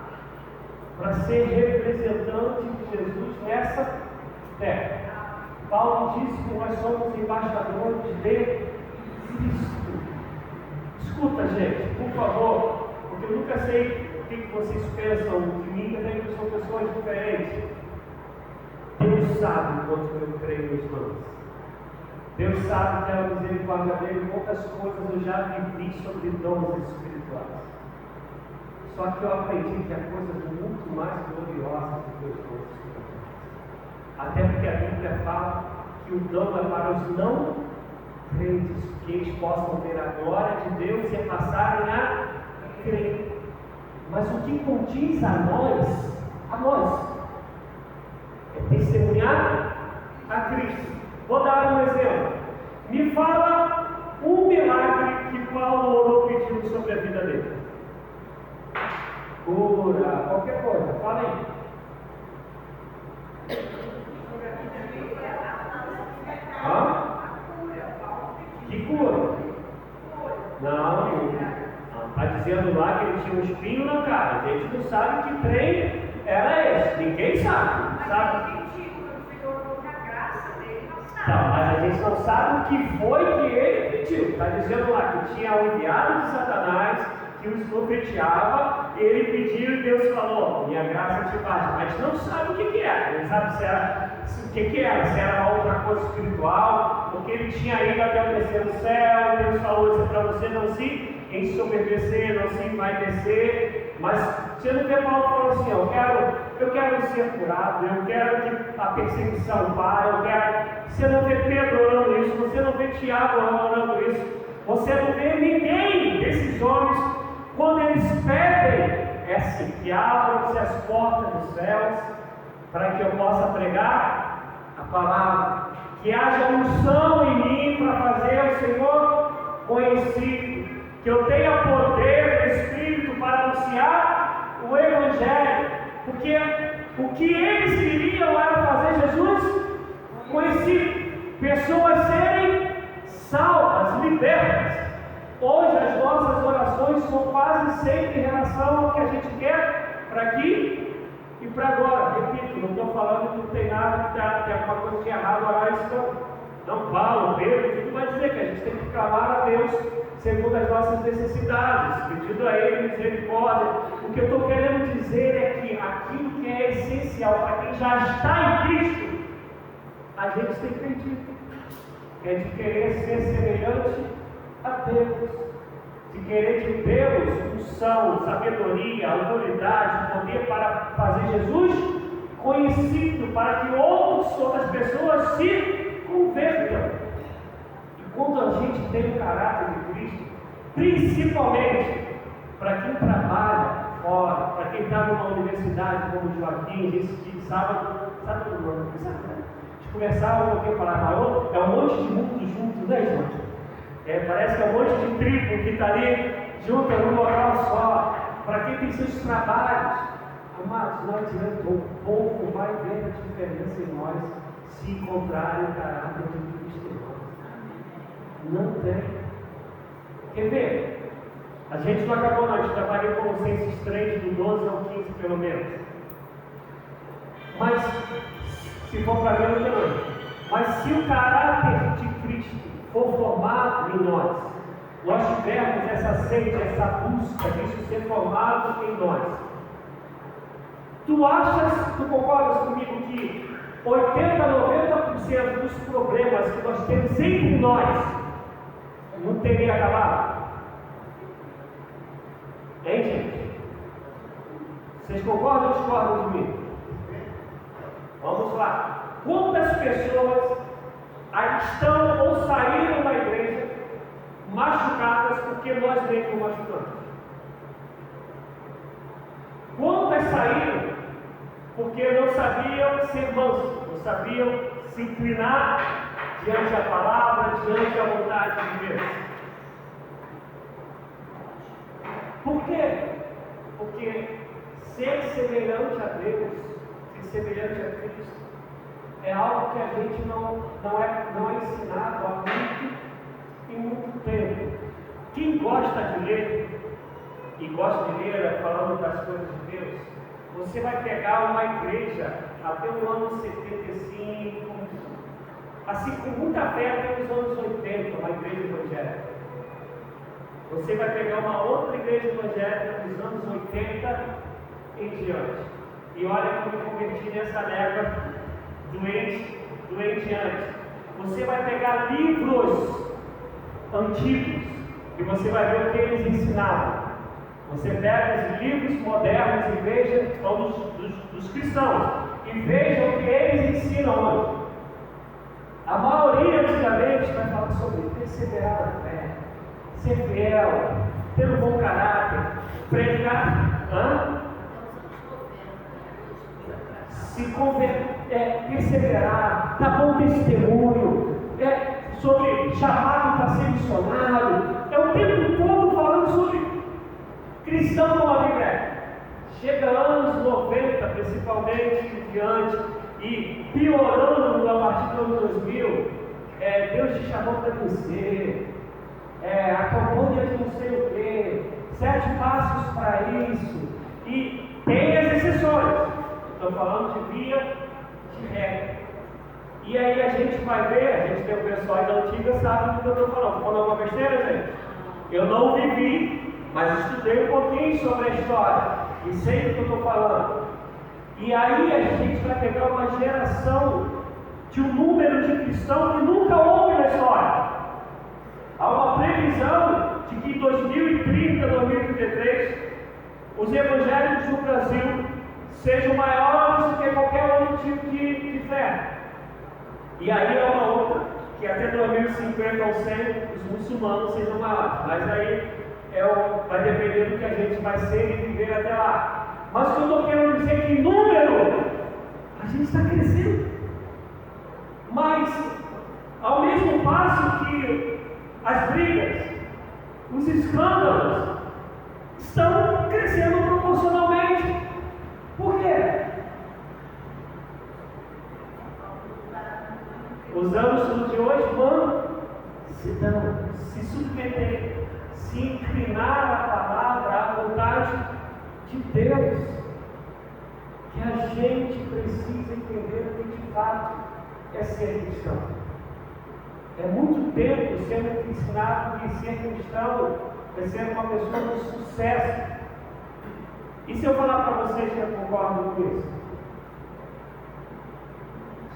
para ser representante de Jesus nessa terra. Paulo disse que nós somos embaixadores de Cristo. Escuta, gente, por favor, porque eu nunca sei o que vocês pensam de mim, também que são pessoas diferentes. Deus sabe o quanto eu creio nos dons. Deus sabe, pela misericórdia dele, quantas coisas eu já vivi sobre dons espirituais. Só que eu aprendi que há coisas muito mais gloriosas do que os dons espirituais. Até porque a Bíblia fala que o dom é para os não crentes, que eles possam ver a glória de Deus e passarem a crer. Mas o que condiz a nós, é testemunhar a Cristo. Vou dar um exemplo. Me fala um milagre que Paulo orou pedindo sobre a vida dele. Cura, qualquer coisa, fala aí. Que cura? Não, está dizendo lá que ele tinha um espinho na cara. A gente não sabe que trem era esse. Ninguém sabe. Não, mas a gente não sabe o que foi que ele pediu. Está dizendo lá que tinha um enviado de Satanás que o esbofeteava, ele pediu e Deus falou: minha graça te basta. Mas não sabe o que era. Não sabe se era, se era uma outra coisa espiritual, porque ele tinha ido até o terceiro céu. Deus falou isso para você: não se ensoberbecer, não se envaidecer. Mas você não vê Paulo falando assim: eu quero ser curado, eu quero que a perseguição pare, eu quero. Você não vê Pedro orando isso, você não vê Tiago orando isso. você não vê ninguém desses homens, quando eles pedem, que abram-se as portas dos céus, para que eu possa pregar a palavra, que haja unção em mim para fazer o Senhor conhecido, que eu tenha poder do Espírito para anunciar o Evangelho, porque o que eles queriam era fazer Jesus conhecido, pessoas serem salvas, libertas. Hoje as nossas orações são quase sempre em relação ao que a gente quer para aqui e para agora. Repito, não estou falando que não tem nada, que é alguma coisa de errado orar isso não. Paulo, Pedro, tudo vai dizer que a gente tem que clamar a Deus segundo as nossas necessidades, pedindo a Ele misericórdia. O que eu estou querendo dizer é que aquilo que é essencial para quem já está em Cristo, a gente tem perdido. É de querer ser semelhante a Deus, de querer de Deus unção, sabedoria, autoridade, poder para fazer Jesus conhecido, para que outras pessoas se convertam. E quando a gente tem o caráter de Cristo, principalmente para quem trabalha fora, para quem está numa universidade como o Joaquim, disse que sábado conversava um pouquinho, falava, é um monte de mundo junto, né, gente? Parece que é um monte de tribo que está ali junto num local só. Para quem tem seus trabalhos, amados, não adianta, o povo vai ver a diferença em nós se encontrarem o caráter de Cristo. Não tem. Quer ver? A gente não acabou, não. A gente trabalhou com Colossenses 3, do 12 ao 15, pelo menos. Mas, se for para ver, não tem. Mas se o caráter de Cristo for formado em nós tivermos essa sede, essa busca disso ser formado em nós, tu concordas comigo que 80-90% dos problemas que nós temos entre nós não teria acabado? Hein, gente? Vocês concordam ou discordam de mim? Vamos lá. Quantas pessoas aí estão ou saíram da igreja machucadas porque nós mesmos machucamos? Quantas saíram porque não sabiam ser mansos, não sabiam se inclinar diante da palavra, diante da vontade de Deus? Por quê? Porque ser semelhante a Deus, ser semelhante a Cristo, é algo que a gente não é ensinado há muito tempo. Quem gosta de ler, e gosta de ler falando das coisas de Deus, você vai pegar uma igreja até o ano 75, assim com muita fé até os anos 80, uma igreja evangélica. Você vai pegar uma outra igreja evangélica dos anos 80 em diante. E olha como eu me converti nessa leva doente antes. Você vai pegar livros antigos e você vai ver o que eles ensinavam. Você pega os livros modernos e veja, dos cristãos, e veja o que eles ensinam hoje. A maioria antigamente vai falar sobre perseverar na fé, ser fiel, ter um bom caráter, pregar, perseverar, dar bom testemunho, sobre chamado para ser missionário. É o tempo todo falando sobre cristão como a Bíblia é. Chega anos 90, principalmente em diante, e piorando a partir do ano 2000, Deus te chamou para vencer, a campanha de não sei o quê, 7 passos para isso, e tem as exceções. Estou falando de via de regra. E aí a gente vai ver, a gente tem o pessoal aí da antiga, sabe do que eu estou falando. Estou falando uma besteira, gente? Eu não vivi, mas estudei um pouquinho sobre a história e sei do que eu estou falando. E aí a gente vai pegar uma geração de um número de cristãos que nunca houve na história. Há uma previsão de que em 2030, 2033, os evangélicos no Brasil sejam maiores do que qualquer outro tipo de fé. E aí é uma outra, que até 2050 ou 100 os muçulmanos sejam maiores. Mas aí vai depender do que a gente vai ser e viver até lá. Mas o que eu estou querendo dizer é que em número a gente está crescendo. Mas ao mesmo passo que as brigas, os escândalos estão crescendo proporcionalmente. Por quê? Os anos de hoje vão se submeter, se inclinar à palavra, à vontade de Deus. Que a gente precisa entender o que de fato é ser cristão. É muito tempo sendo ensinado que ser cristão é ser uma pessoa de sucesso. E se eu falar para vocês que eu concordo com isso?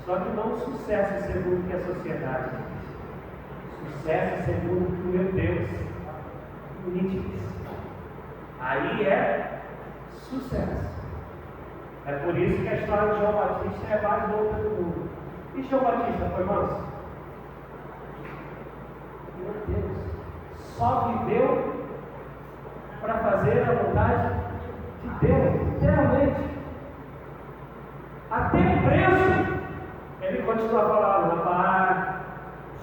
Só que não sucesso segundo o que a sociedade diz. Sucesso segundo o que o meu Deus me diz. Aí é sucesso. É por isso que a história de João Batista é a mais louca do mundo. E João Batista foi manso? Meu Deus, só viveu para fazer a vontade de Deus, literalmente. Até preso, ele continua falando: rapaz,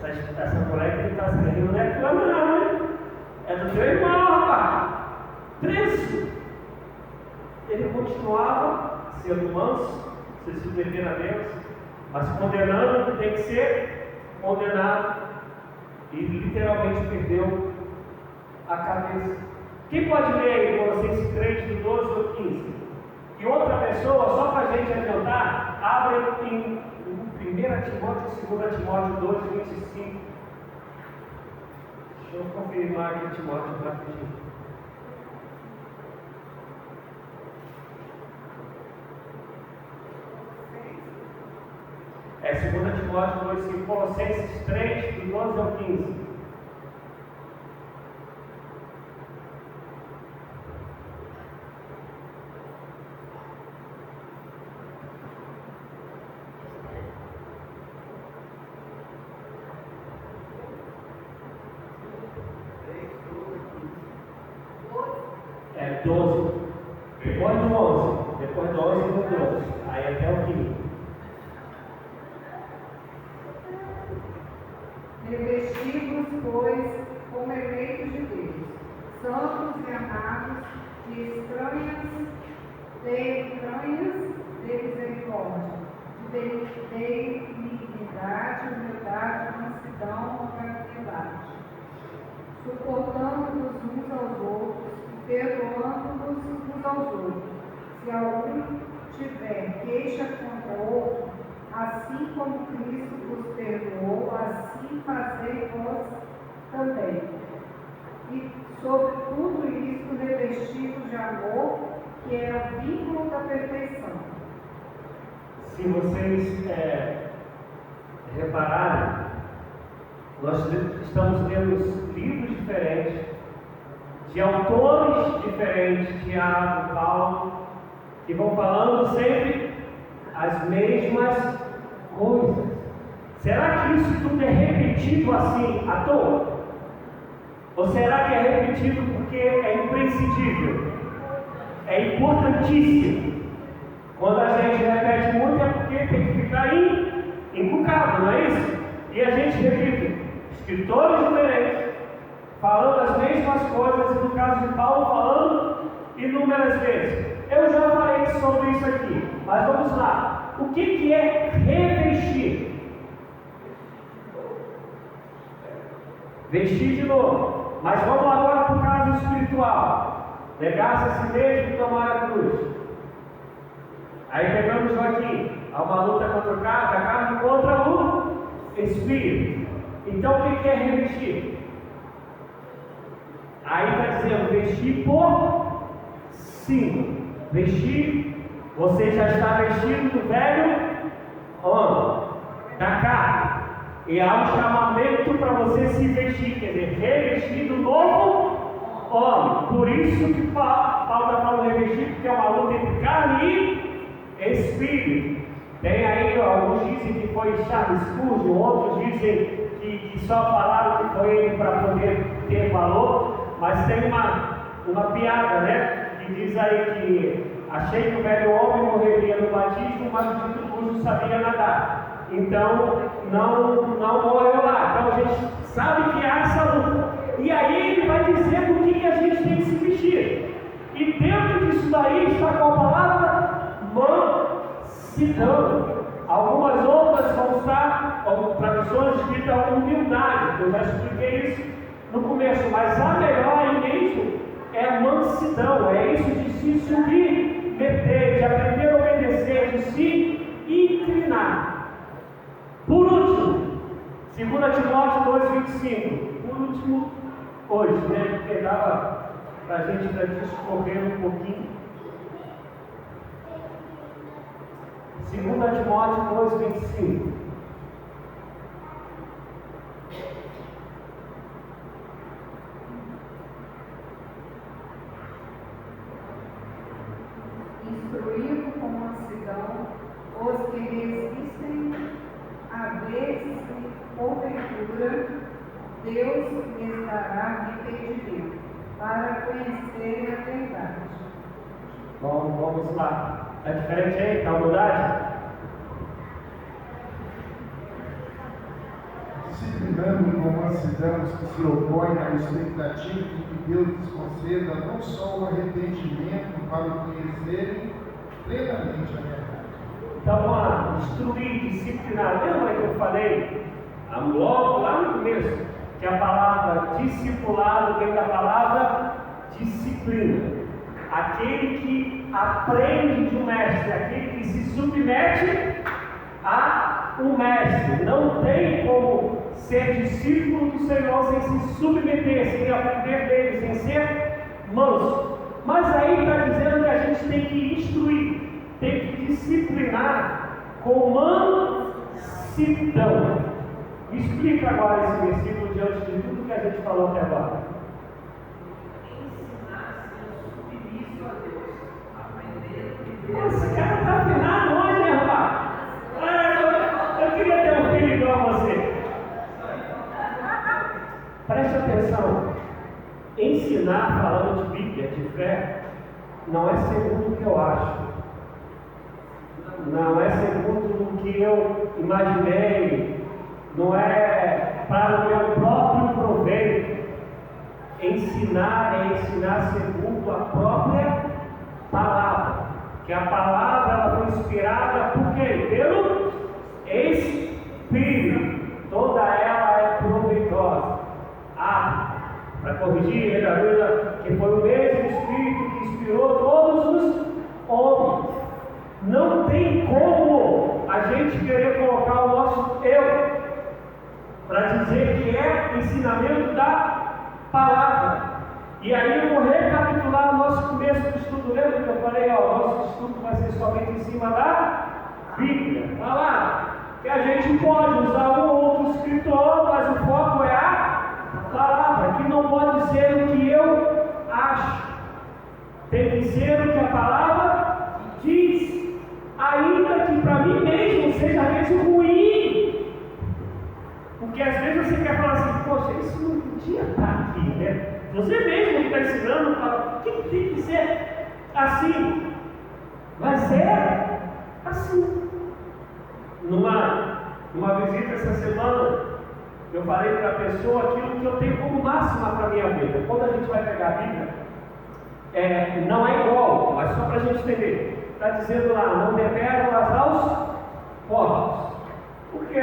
essa mulher que ele está escrevendo não é tua não, hein? É do teu irmão, rapaz. Preso. Ele continuava sendo manso, se submetendo a Deus, mas condenando o que tem que ser condenado. E literalmente perdeu a cabeça. Quem pode ler aí Colossenses 3, do 12 ao 15? E outra pessoa, só para a gente adiantar, abre em 1 Timóteo, 2 Timóteo 2, 25. Deixa eu confirmar aqui Timóteo rapidinho. É 2 Timóteo 2, 5, Colossenses 3, do 12 ao 15. É 12. Depois do 11. Depois do 11 do 12. Aí até o 15. Revestivos, pois, como eleitos de Deus, santos e amados, de estranhas de misericórdia, de benignidade, humildade, mansidão, tranquilidade, suportando-nos uns aos outros e perdoando-nos uns aos outros. Se algum tiver queixa contra o outro, assim como Cristo vos perdoou, assim fazei vós também. E sobre tudo isso revestido de amor, que é o vínculo da perfeição. Se vocês repararem, nós estamos lendo livros diferentes, de autores diferentes, Tiago, Paulo, que vão falando sempre as mesmas coisas. Será que isso tudo é repetido assim à toa? Ou será que é repetido porque é imprescindível? É importantíssimo. Quando a gente repete muito é porque tem que ficar encucado, não é isso? E a gente repite, escritores diferentes, falando as mesmas coisas, e no caso de Paulo falando inúmeras vezes. Eu já falei sobre isso aqui, mas vamos lá. O que é revestir? Vestir de novo. Mas vamos agora para o caso espiritual. Negar-se a si mesmo e tomar a cruz. Aí pegamos Joaquim. Há uma luta contra a carne contra o espírito. Então o que é revestir? Aí está dizendo vestir por cima. Vestir, você já está vestido do velho homem, da carne. E há um chamamento para você se vestir, quer dizer, revestir do novo homem. Por isso que Paulo está falando revestir, porque é uma luta entre carne e espírito. Tem aí, alguns dizem que foi Charles Spurgeon, outros dizem que só falaram que foi ele para poder ter valor, mas tem uma piada, né? Que diz aí que achei que o velho homem morreria no batismo, mas o dito cujo sabia nadar. Então não morreu lá. Então a gente sabe que há essa luta. E aí ele vai dizer do que a gente tem que se vestir. E dentro disso daí está com a palavra mansidão. Algumas outras vão estar, traduções escritas humildade. Eu já expliquei isso no começo, mas a melhor mesmo é a mansidão, é isso de se submeter, de aprender a obedecer, de se inclinar. Por último, 2 Timóteo 2,25. Por último, hoje, né? Porque dava para a gente discorrer um pouquinho. 2 Timóteo 2,25. Instruindo com mansidão os que resistem, a ver se, porventura, Deus lhes dará entendimento para conhecerem a verdade. Bom, vamos lá. Está diferente aí? Está mudade? Disciplinando com mansidão os que se opõem na expectativa de que Deus lhes conceda não só o arrependimento para o conhecerem plenamente a verdade. Então, instruir, disciplinar. Lembra que eu falei logo lá no começo que a palavra discipulado vem da palavra disciplina. Aquele que aprende de um mestre, aquele que se submete a um mestre. Não tem como ser discípulo do Senhor sem se submeter, sem aprender dele, sem ser manso. Mas aí está dizendo que a gente tem que instruir, tem que disciplinar com mansidão. Me explica agora esse versículo diante de tudo que a gente falou até agora. Esse cara está afinado hoje, né, rapaz? Eu queria ter um filho igual a você. Preste atenção. Ensinar falando de Bíblia, de fé, não é segundo o que eu acho. Não é segundo o que eu imaginei. Não é para o meu próprio proveito. Ensinar é ensinar segundo a própria palavra. Que a palavra ela foi inspirada por quem? Pelo Espírito. Toda ela é proveitosa. Para corrigir, redarguida, que foi o mesmo Espírito que inspirou todos os homens. Não tem como a gente querer colocar o nosso eu para dizer que é ensinamento da palavra. E aí eu vou recapitular o nosso começo do estudo. Lembra que eu falei, o nosso estudo vai ser somente em cima da Bíblia. Olha lá, que a gente pode usar um ou outro escritor, mas o foco é a palavra, que não pode ser o que eu acho. Tem que ser o que a palavra diz. Ainda que para mim mesmo seja às vezes ruim. Porque às vezes você quer falar assim, poxa, isso não podia estar aqui, né? Você mesmo que está ensinando, fala, que tem que ser assim? Mas é assim. Numa visita essa semana, eu falei para a pessoa aquilo que eu tenho como máxima para a minha vida. Quando a gente vai pegar a Bíblia, não é igual, mas só para a gente entender. Está dizendo lá, não dê pérolas aos pobres. Porque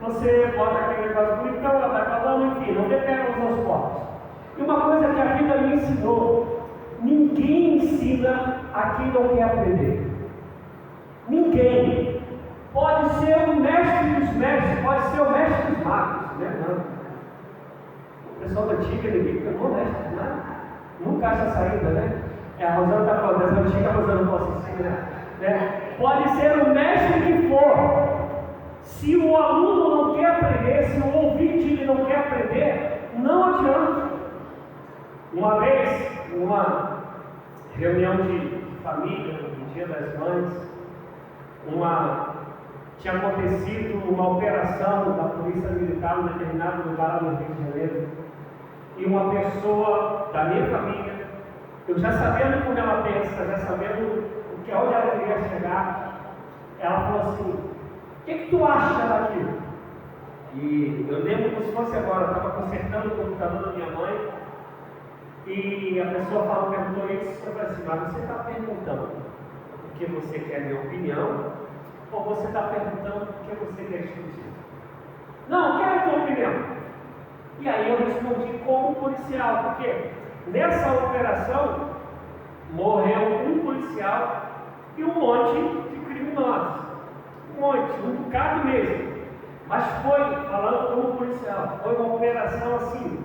você bota aquele negócio bonitão, ela vai falando, enfim, não dê pérolas aos pobres. E uma coisa que a vida me ensinou: ninguém ensina a quem não quer aprender. Ninguém. Pode ser o mestre dos mestres, pode ser o mestre dos magos, né? Não. O pessoal da antiga, ninguém pegou mestre dos magos. Nunca acha saída, né? A Rosana está falando, das antigas, a Rosana não posso ensinar, né? Pode ser o mestre que for. Se o aluno não quer aprender, se o ouvinte ele não quer aprender, não adianta. Uma vez, numa reunião de família, no Dia das Mães, uma tinha acontecido uma operação da Polícia Militar em determinado lugar no Rio de Janeiro, e uma pessoa da minha família, eu já sabendo como ela pensa, já sabendo onde ela queria chegar, ela falou assim: o que tu acha daquilo? E eu lembro como se fosse agora, eu estava consertando o computador da minha mãe, e a pessoa perguntou isso, eu falei assim: mas você está perguntando porque você quer minha opinião, ou você está perguntando porque você quer discutir? Não, quero a tua opinião. E aí eu respondi como policial, porque nessa operação morreu um policial e um monte de criminosos. Um monte, um bocado mesmo. Mas foi, falando como policial, foi uma operação assim,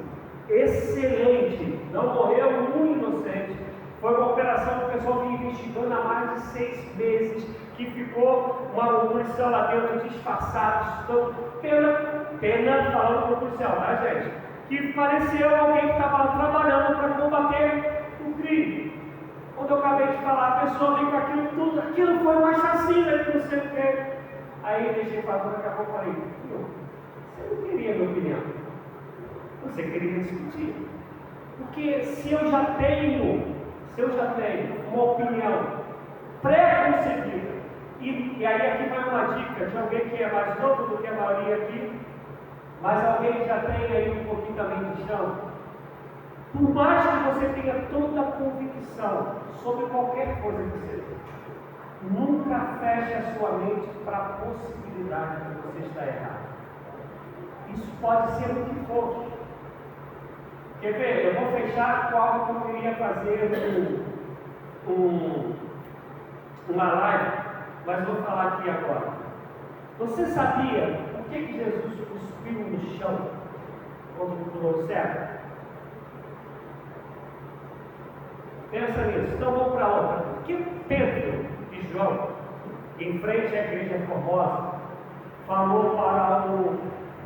excelente. Não morreu um inocente. Foi uma operação que o pessoal vinha investigando há mais de 6 meses, que ficou um policial lá dentro disfarçado. Então, pena falando com o policial, tá, gente? Que pareceu alguém que estava trabalhando para combater o crime. Quando eu acabei de falar, a pessoa veio com aquilo tudo, aquilo foi uma chacina, que não sei o quê. Aí deixei para daqui a pouco e falei: você não queria minha opinião, você queria discutir. Porque se eu já tenho uma opinião pré-concebida, e aí aqui vai uma dica de alguém que é mais novo do que a maioria aqui, mas alguém que já tem aí um pouquinho também de chão. Por mais que você tenha toda a convicção sobre qualquer coisa que seja, nunca feche a sua mente para a possibilidade de você estar errado. Isso pode ser o que for. Quer ver? Eu vou fechar com algo que eu queria fazer uma live, mas vou falar aqui agora. Você sabia por que Jesus cuspiu no chão quando pulou o céu? Pensa nisso. Então vamos para outra. Por que Pedro e João, em frente à igreja Formosa, falou para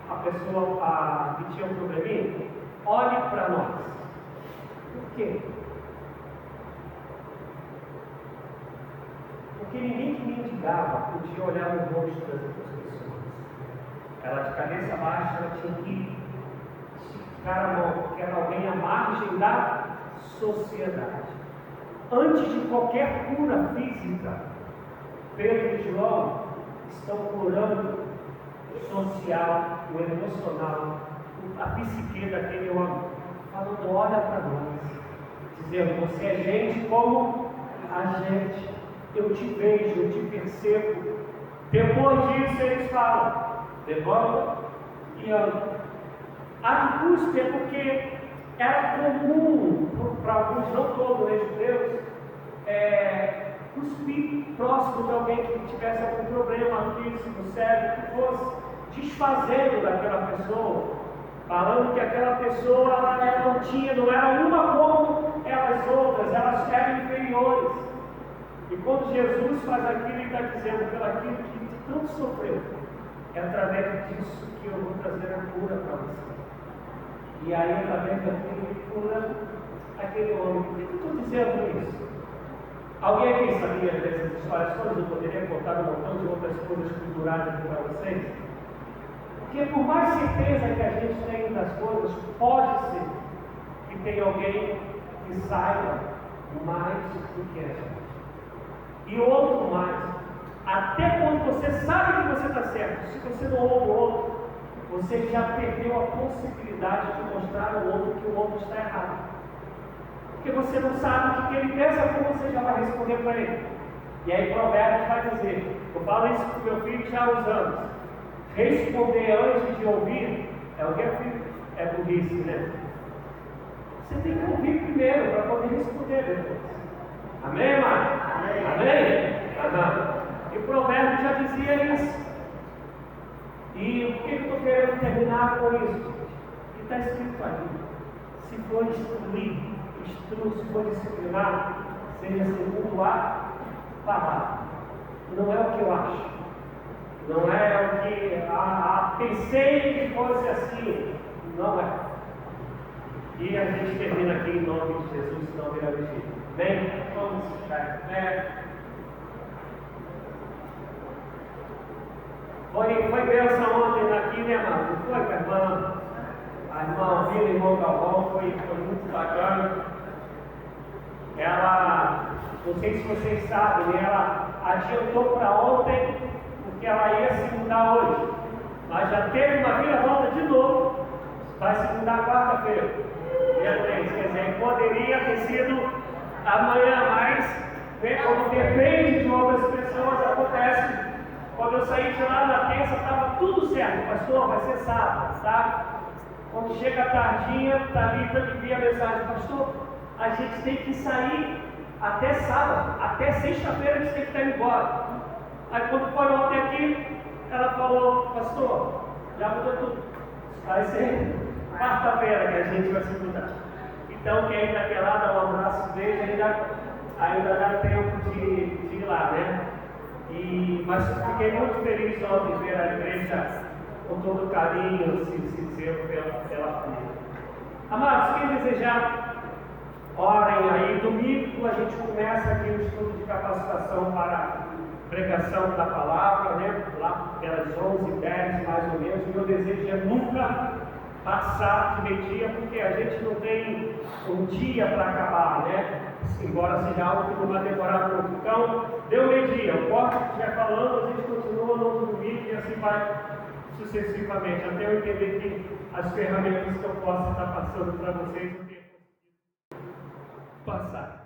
a pessoa que tinha um probleminha: olhe para nós? Por quê? Porque ninguém que mendigava podia olhar no rosto das outras pessoas. Ela de cabeça baixa, ela tinha que esticar a mão, porque era alguém à margem da sociedade. Antes de qualquer cura física, Pedro e João estão curando o social, o emocional, a psique daquele homem, falando: olha para nós, dizendo: você é gente como a gente, eu te vejo, eu te percebo. Depois disso eles falam: levanta e anda. A que custa é porque era comum para alguns, não todos os judeus, cuspir próximo de alguém que tivesse algum problema físico, sério, que fosse desfazendo daquela pessoa, falando que aquela pessoa não era uma como as outras, elas eram inferiores. E quando Jesus faz aquilo, ele está dizendo: pelo aquilo que tanto sofreu, é através disso que eu vou trazer a cura para você. E aí, através daquilo, ele cura aquele homem. Por que eu estou dizendo isso? Alguém aqui sabia dessas histórias todas? Eu poderia contar um montão de outras coisas culturais aqui para vocês. Porque por mais certeza que a gente tem das coisas, pode ser que tenha alguém que saiba mais do que a gente. E outro mais. Até quando você sabe que você está certo, se você não ouve o outro, você já perdeu a possibilidade de mostrar ao outro que o outro está errado. Porque você não sabe o que ele pensa, como você já vai responder para ele. E aí Provérbios vai dizer, eu falo isso para o meu filho já há uns anos: responder antes de ouvir é o que é filho? É burrice, né? Você tem que ouvir primeiro para poder responder depois. Amém, irmão? Amém? Amém? E o Provérbio já dizia isso. E por que eu estou querendo terminar com isso? Que está escrito ali: se for instruir, se for disciplinar, seja segundo a palavra. Não é o que eu acho, não é o que pensei que fosse assim, não é. E a gente termina aqui em nome de Jesus, não virá vigília. Bem, vamos ficar em pé. Foi bênção ontem aqui, né, mano? Foi, a irmã Alvina, irmão Galvão, foi muito bacana. Ela, não sei se vocês sabem, né, ela adiantou para ontem, porque ela ia se mudar hoje. Mas já teve uma vira-volta de novo, vai se mudar quarta-feira. Quer dizer, poderia ter sido amanhã, mas né, quando depende de outras pessoas, acontece. Quando eu saí de lá na terça, estava tudo certo, pastor, vai ser sábado, tá? Quando chega a tardinha, Thalita me envia a mensagem, pastor, a gente tem que sair até sábado, até sexta-feira a gente tem que estar embora. Aí quando foi ontem aqui, ela falou, pastor, já mudou tudo. Vai ser quarta-feira que a gente vai se mudar. Então quem ainda quer lá, dá um abraço, beijo, ainda dá tempo de ir lá, né? Mas fiquei muito feliz ontem ver a igreja com todo carinho, sincero pela família. Amados, quem desejar, orem aí. Domingo a gente começa aqui o estudo de capacitação para pregação da palavra, né? Lá pelas 11h10 mais ou menos. O meu desejo é nunca passar de meio-dia, porque a gente não tem um dia para acabar, né? Embora seja algo que não vai demorar muito. Então, deu meio-dia, o corte que estiver falando, a gente continua no outro domingo e assim vai sucessivamente, até eu entender que as ferramentas que eu posso estar passando para vocês eu tenho conseguido passar.